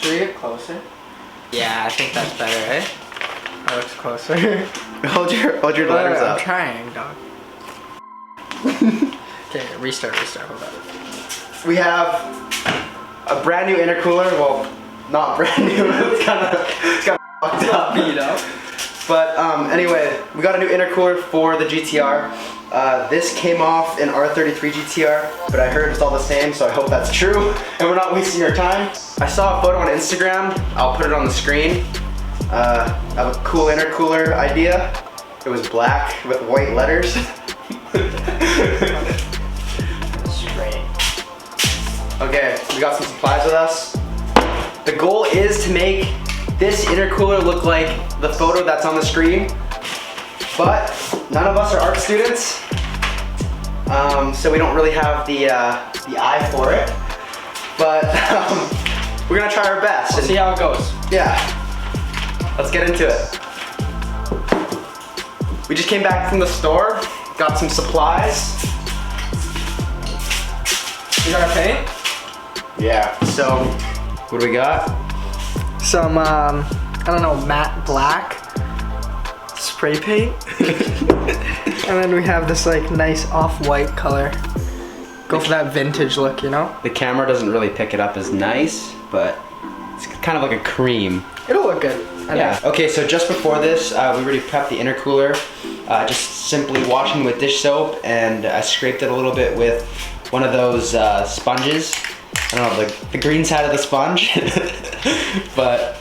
Should we get closer? Yeah, I think that's better, eh? That looks closer. hold your letters up. I'm trying, dog. Okay, restart, hold on. We have a brand new intercooler. Well, not brand new. it's kind of fucked up. Beat up. But anyway, we got a new intercooler for the GTR. This came off an R32 GTR, but I heard it's all the same, so I hope that's true, and we're not wasting our time. I saw a photo on Instagram. I'll put it on the screen. I have a cool intercooler idea. It was black with white letters. Straight. Okay, we got some supplies with us. The goal is to make this intercooler look like the photo that's on the screen, but none of us are art students, so we don't really have the eye for it. But we're gonna try our best. We'll see how it goes. Yeah, let's get into it. We just came back from the store, got some supplies. You got our paint? Yeah, so what do we got? Some, I don't know, matte black spray paint. And then we have this like nice off-white color. Go for that vintage look, you know? The camera doesn't really pick it up as nice, but it's kind of like a cream. It'll look good. Yeah. Okay, so just before this, we already prepped the intercooler. Just simply washing with dish soap, and I scraped it a little bit with one of those sponges. I don't know, the green side of the sponge. But,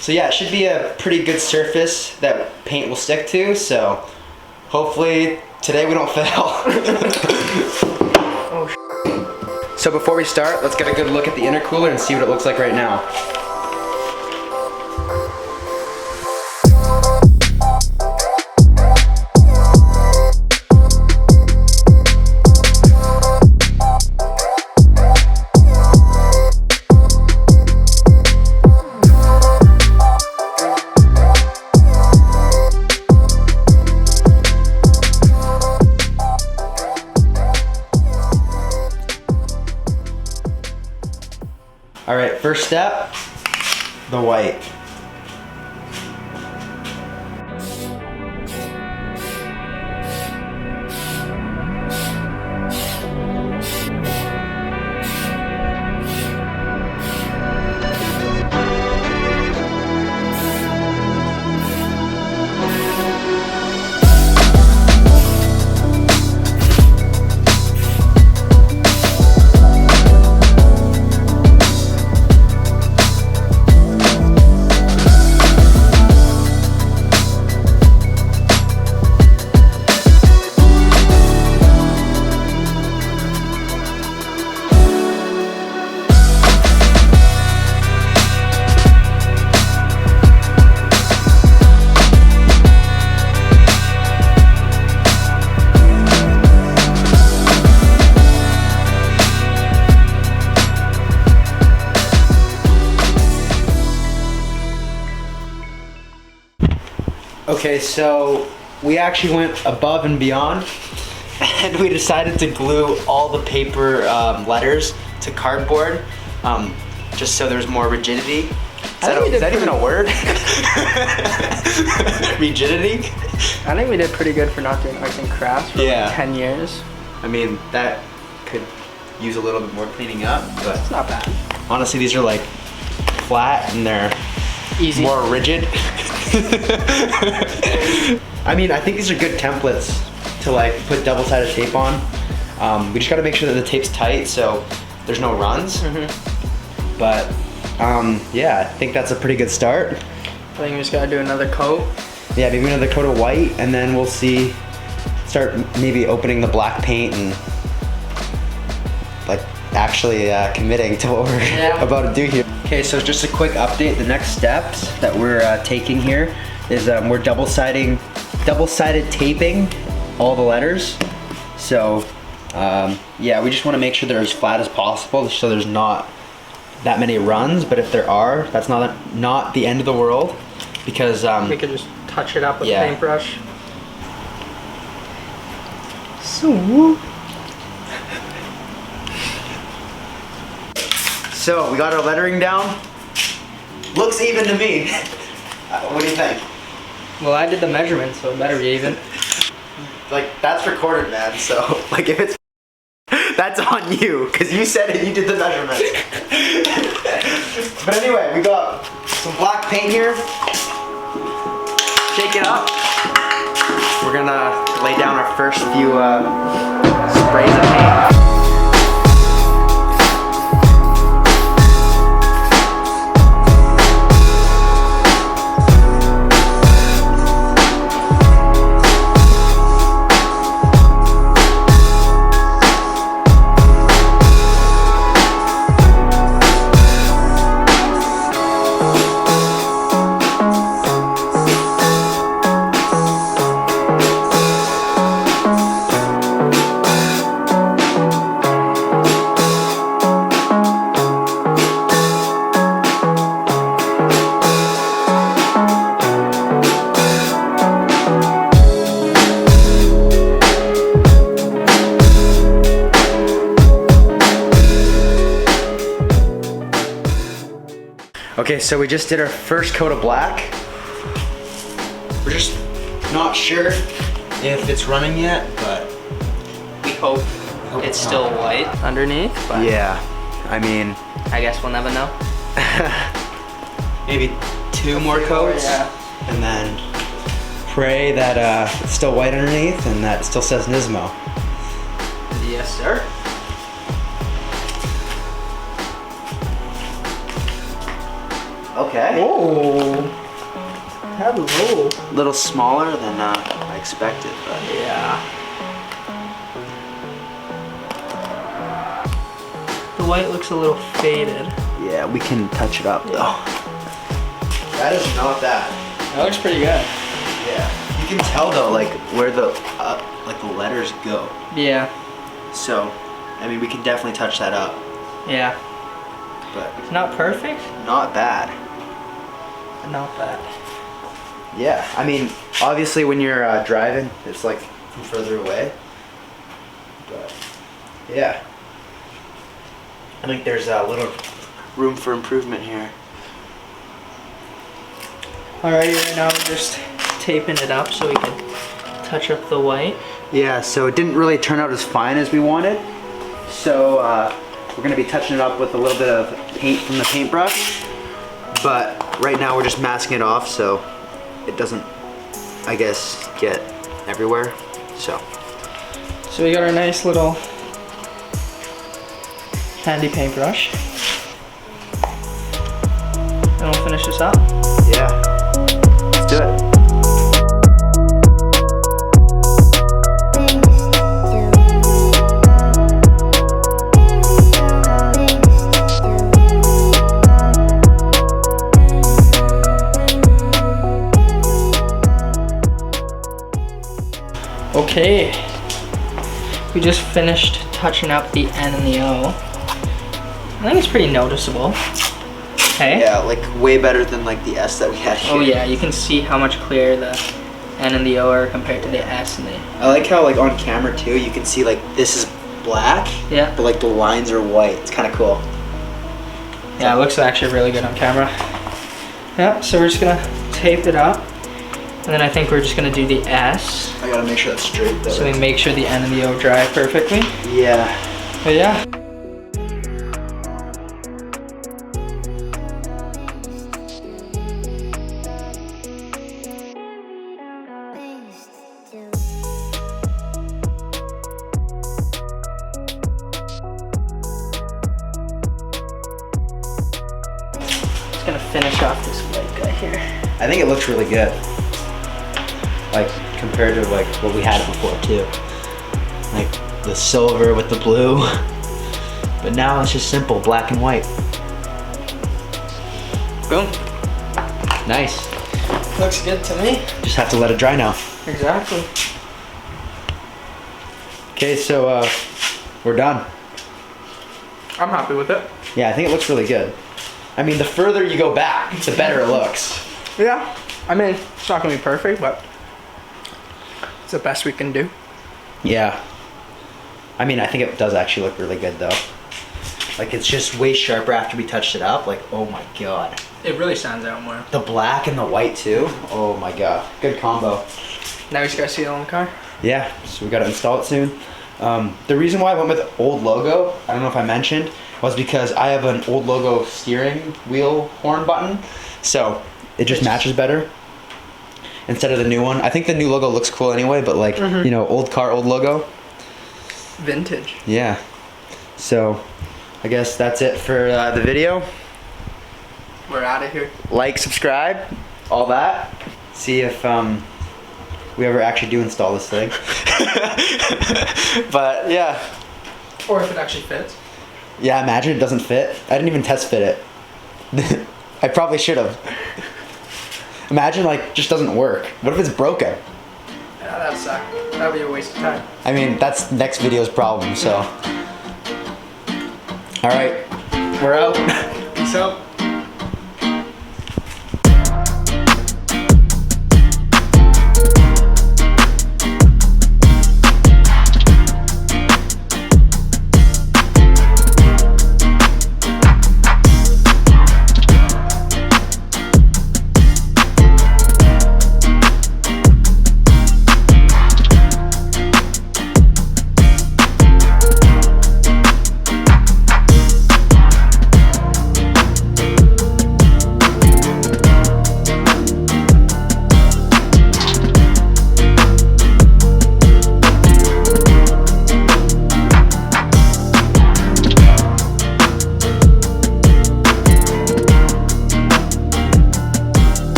so yeah, it should be a pretty good surface that paint will stick to, so hopefully today we don't fail. Oh, so before we start, let's get a good look at the intercooler and see what it looks like right now. All right, first step, the white. Okay, so we actually went above and beyond, and we decided to glue all the paper letters to cardboard, just so there's more rigidity. Is that even a word? Rigidity? I think we did pretty good for not doing arts and crafts for like 10 years. I mean, that could use a little bit more cleaning up, but it's not bad. Honestly, these are like flat and they're easy, more rigid. I mean, I think these are good templates to like put double-sided tape on. We just gotta make sure that the tape's tight so there's no runs. But yeah, I think that's a pretty good start. I think we just gotta do another coat. Yeah, maybe another coat of white, and then we'll start maybe opening the black paint and like actually committing to what we're about to do here. Okay, so just a quick update. The next steps that we're taking here is we're double-sided taping all the letters. So yeah, we just want to make sure they're as flat as possible so there's not that many runs, but if there are, that's not the end of the world, because we could just touch it up with a paintbrush. So we got our lettering down. Looks even to me. What do you think? Well, I did the measurement, so it better be even. Like, that's recorded, man, so, like, if it's that's on you, because you said it, you did the measurements. But anyway, we got some black paint here. Shake it up. We're gonna lay down our first few sprays of paint. Okay, so we just did our first coat of black. We're just not sure if it's running yet, but We hope it's still white underneath, but yeah, I mean, I guess we'll never know. maybe 2 more coats, Yeah. and then pray that it's still white underneath and that it still says Nismo. Yes, sir. Okay. Oh, hello. A little smaller than I expected, but Yeah. The white looks a little faded. yeah, we can touch it up though. That is not bad. That looks pretty good. Yeah. You can tell though, like where the like the letters go. Yeah. So, I mean, we can definitely touch that up, Yeah. but It's not perfect, not bad. but not bad. Yeah, I mean, obviously when you're driving, it's like from further away. But yeah, I think there's a little room for improvement here. Alrighty, right now we're just taping it up so we can touch up the white. Yeah, so it didn't really turn out as fine as we wanted. So we're gonna be touching it up with a little bit of paint from the paintbrush. But right now we're just masking it off so it doesn't, I guess, get everywhere. So we got our nice little handy paintbrush. And we'll finish this up. yeah, let's do it. Okay, we just finished touching up the N and the O. I think it's pretty noticeable. Okay. Yeah, like way better than like the S that we had here. Oh yeah, you can see how much clearer the N and the O are compared to the S and the. I like how like on camera too, you can see like this is black, Yeah. but like the lines are white. It's kind of cool. Yeah, it looks actually really good on camera. Yeah, so we're just gonna tape it up, and then I think we're just gonna do the S. I gotta make sure that's straight though. So we make sure the N and the O dry perfectly. Yeah. But yeah. Just gonna finish off this white guy here. I think it looks really good. Like compared to like what we had before too. Like the silver with the blue. But now it's just simple, black and white. Boom. Nice. Looks good to me. Just have to let it dry now. Exactly. Okay, so we're done. I'm happy with it. Yeah, I think it looks really good. I mean, the further you go back, the better it looks. Yeah. I mean, it's not gonna be perfect, but it's the best we can do. Yeah. I mean, I think it does actually look really good though. Like it's just way sharper after we touched it up. Like, oh my God. It really stands out more. The black and the white too. Oh my God, good combo. Now we just gotta see it on the car. Yeah, so we gotta install it soon. The reason why I went with the old logo, I don't know if I mentioned, was because I have an old logo steering wheel horn button. So it just matches better instead of the new one. I think the new logo looks cool anyway, but like, you know, old car, old logo. Vintage. Yeah. So I guess that's it for the video. We're out of here. Like, subscribe, all that. See if we ever actually do install this thing. But yeah. Or if it actually fits. Yeah, imagine it doesn't fit. I didn't even test fit it. I probably should have. Imagine like just doesn't work. What if it's broken? Yeah, that'd suck. That'd be a waste of time. I mean, that's next video's problem, so. All right, we're out. Peace out.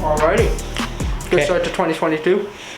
Alrighty. Good Okay. start to 2022.